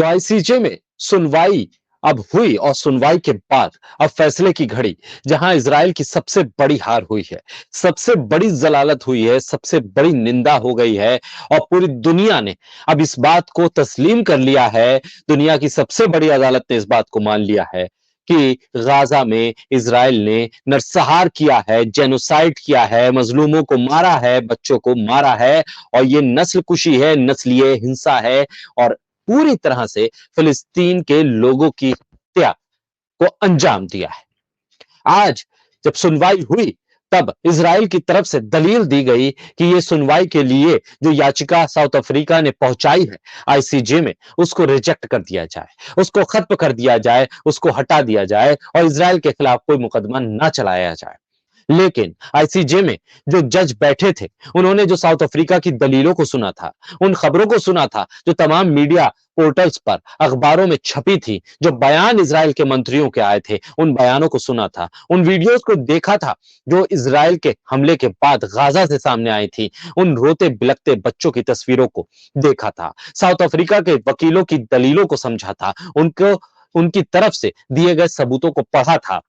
तो आईसीजे में सुनवाई अब हुई और सुनवाई के बाद अब फैसले की घड़ी, जहां इजराइल की सबसे बड़ी हार हुई है, सबसे बड़ी जलालत हुई है, सबसे बड़ी निंदा हो गई है और पूरी दुनिया ने अब इस बात को तस्लीम कर लिया है। दुनिया की सबसे बड़ी अदालत ने इस बात को मान लिया है कि गाजा में इजराइल ने नरसंहार किया है, जेनोसाइड किया है, मजलूमों को मारा है, बच्चों को मारा है और ये नस्ल कुशी है, नस्लीय हिंसा है और पूरी तरह से फिलिस्तीन के लोगों की हत्या को अंजाम दिया है। आज जब सुनवाई हुई तब इजराइल की तरफ से दलील दी गई कि यह सुनवाई के लिए जो याचिका साउथ अफ्रीका ने पहुंचाई है आईसीजे में, उसको रिजेक्ट कर दिया जाए, उसको खत्म कर दिया जाए, उसको हटा दिया जाए और इजराइल के खिलाफ कोई मुकदमा ना चलाया जाए। लेकिन आईसीजे में जो जज बैठे थे, उन्होंने जो साउथ अफ्रीका की दलीलों को सुना था, उन खबरों को सुना था जो तमाम मीडिया पोर्टल्स पर, अखबारों में छपी थी, जो बयान इजराइल के मंत्रियों के आए थे, उन बयानों को सुना था, उन वीडियोस को देखा था जो इजराइल के हमले के बाद गाजा से सामने आई थी, उन रोते बिलखते बच्चों की तस्वीरों को देखा था, साउथ अफ्रीका के वकीलों की दलीलों को समझा था, उनको उनकी तरफ से दिए गए सबूतों को पढ़ा था।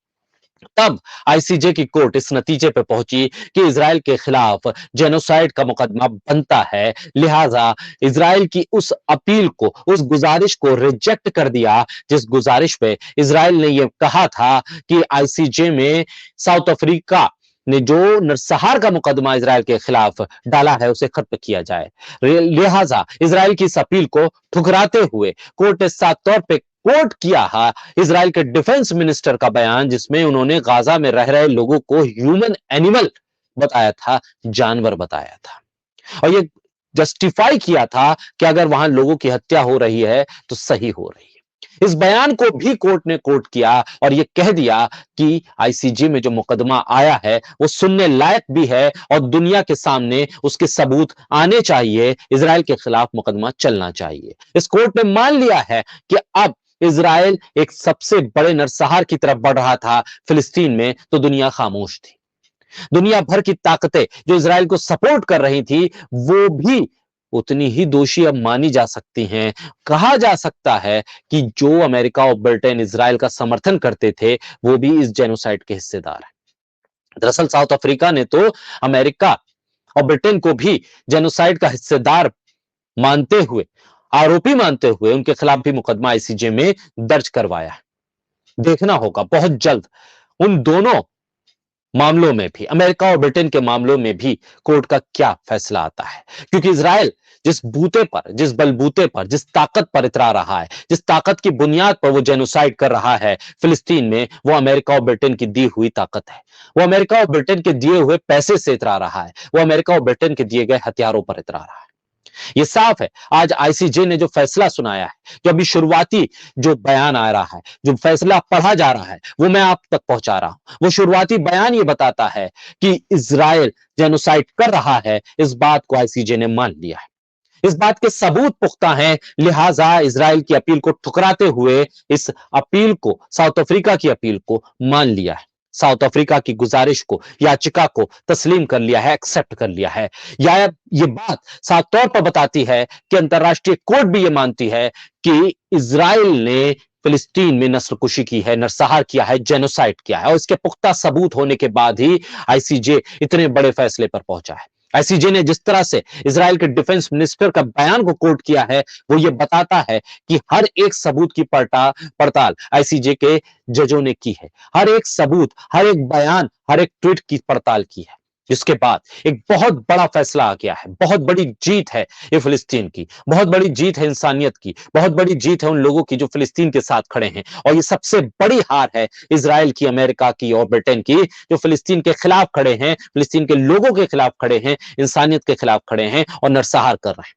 तब आईसीजे की कोर्ट इस नतीजे पे पहुंची कि इजराइल के खिलाफ जेनोसाइड का मुकदमा बनता है, लिहाजा इजराइल की उस अपील को, उस गुजारिश को रिजेक्ट कर दिया, जिस गुजारिश पे इजराइल ने यह कहा था कि आईसीजे में साउथ अफ्रीका ने जो नरसंहार का मुकदमा इजराइल के खिलाफ डाला है उसे खत्म किया जाए। लिहाजा इजराइल की इस अपील को ठुकराते हुए कोर्ट ने साफ तौर पर कोट किया है इजराइल के डिफेंस मिनिस्टर का बयान, जिसमें उन्होंने गाजा में रह रहे लोगों को ह्यूमन एनिमल बताया था, जानवर बताया था और ये जस्टिफाई किया था कि अगर वहां लोगों की हत्या हो रही है तो सही हो रही है। इस बयान को भी कोर्ट ने कोट किया और यह कह दिया कि आईसीजे में जो मुकदमा आया है वो सुनने लायक भी है और दुनिया के सामने उसके सबूत आने चाहिए, इजराइल के खिलाफ मुकदमा चलना चाहिए। इस कोर्ट ने मान लिया है कि अब इजराइल एक सबसे बड़े नरसंहार की तरफ बढ़ रहा था फिलिस्तीन में, तो दुनिया खामोश थी। दुनिया भर की ताकतें जो इजराइल को सपोर्ट कर रही थी वो भी उतनी ही दोषी अब मानी जा सकती हैं। कहा जा सकता है कि जो अमेरिका और ब्रिटेन इजराइल का समर्थन करते थे वो भी इस जेनोसाइड के हिस्सेदार हैं। दरअसल साउथ अफ्रीका ने तो अमेरिका और ब्रिटेन को भी जेनोसाइड का हिस्सेदार मानते हुए, आरोपी मानते हुए उनके खिलाफ भी मुकदमा आईसीजे में दर्ज करवाया है। देखना होगा बहुत जल्द उन दोनों मामलों में भी, अमेरिका और ब्रिटेन के मामलों में भी कोर्ट का क्या फैसला आता है, क्योंकि इजराइल जिस बूते पर, जिस बलबूते पर, जिस ताकत पर इतरा रहा है, जिस ताकत की बुनियाद पर वो जेनोसाइड कर रहा है फिलिस्तीन में, वो अमेरिका और ब्रिटेन की दी हुई ताकत है। वो अमेरिका और ब्रिटेन के दिए हुए पैसे से इतरा रहा है, वो अमेरिका और ब्रिटेन के दिए गए हथियारों पर इतरा रहा है। ये साफ है। आज आईसीजे ने जो फैसला सुनाया है, जो अभी शुरुआती जो बयान आ रहा है, जो फैसला पढ़ा जा रहा है, वो मैं आप तक पहुंचा रहा हूं। वो शुरुआती बयान ये बताता है कि इजराइल जेनोसाइड कर रहा है। इस बात को आईसीजे ने मान लिया है, इस बात के सबूत पुख्ता हैं, लिहाजा इजराइल की अपील को ठुकराते हुए इस अपील को, साउथ अफ्रीका की अपील को मान लिया है। साउथ अफ्रीका की गुजारिश को, याचिका को तस्लीम कर लिया है, एक्सेप्ट कर लिया है। या ये बात साफ तौर पर बताती है कि अंतरराष्ट्रीय कोर्ट भी ये मानती है कि इजराइल ने फिलिस्तीन में नस्लकुशी की है, नरसंहार किया है, जेनोसाइड किया है और इसके पुख्ता सबूत होने के बाद ही आईसीजे इतने बड़े फैसले पर पहुंचा है। आईसीजे ने जिस तरह से इजराइल के डिफेंस मिनिस्टर का बयान को कोट किया है, वो ये बताता है कि हर एक सबूत की पड़ताल आईसीजे के जजों ने की है। हर एक सबूत, हर एक बयान, हर एक ट्वीट की पड़ताल की है, जिसके बाद एक बहुत बड़ा फैसला आ गया है। बहुत बड़ी जीत है ये फिलिस्तीन की, बहुत बड़ी जीत है इंसानियत की, बहुत बड़ी जीत है उन लोगों की जो फिलिस्तीन के साथ खड़े हैं और ये सबसे बड़ी हार है इजराइल की, अमेरिका की और ब्रिटेन की, जो फिलिस्तीन के खिलाफ खड़े हैं, फिलिस्तीन के लोगों के खिलाफ खड़े हैं, इंसानियत के खिलाफ खड़े हैं और नरसंहार कर रहे हैं।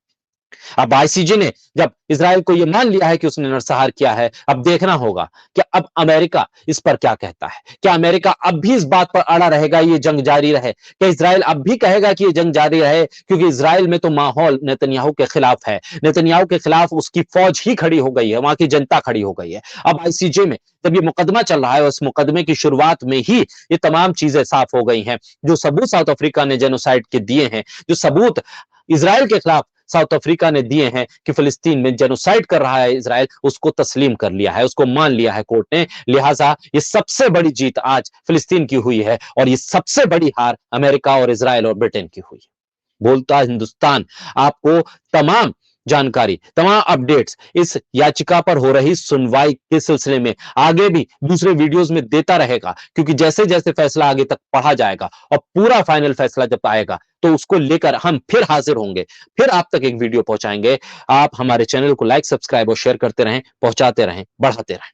अब आईसीजे ने जब इजराइल को यह मान लिया है कि उसने नरसंहार किया है, अब देखना होगा कि अब अमेरिका इस पर क्या कहता है। क्या अमेरिका अब भी इस बात पर अड़ा रहेगा, ये जंग जारी रहे? क्या इजराइल अब भी कहेगा कि ये जंग जारी रहे? क्योंकि इजराइल में तो माहौल नेतन्याहू के खिलाफ है, नेतन्याहू के खिलाफ उसकी फौज ही खड़ी हो गई है, वहां की जनता खड़ी हो गई है। अब आईसीजे में जब ये मुकदमा चल रहा है, उस मुकदमे की शुरुआत में ही ये तमाम चीजें साफ हो गई हैं। जो सबूत साउथ अफ्रीका ने जेनोसाइड के दिए हैं, जो सबूत इजराइल के खिलाफ साउथ अफ्रीका ने दिए हैं कि फिलिस्तीन में जेनोसाइड कर रहा है इजराइल, उसको तस्लीम कर लिया है, उसको मान लिया है कोर्ट ने। लिहाजा ये सबसे बड़ी जीत आज फिलिस्तीन की हुई है और ये सबसे बड़ी हार अमेरिका और इजराइल और ब्रिटेन की हुई है। बोलता हिंदुस्तान आपको तमाम जानकारी, तमाम अपडेट्स इस याचिका पर हो रही सुनवाई के सिलसिले में आगे भी दूसरे वीडियोस में देता रहेगा, क्योंकि जैसे जैसे फैसला आगे तक पढ़ा जाएगा और पूरा फाइनल फैसला जब आएगा तो उसको लेकर हम फिर हाजिर होंगे, फिर आप तक एक वीडियो पहुंचाएंगे। आप हमारे चैनल को लाइक, सब्सक्राइब और शेयर करते रहें, पहुंचाते रहें, बढ़ाते रहें।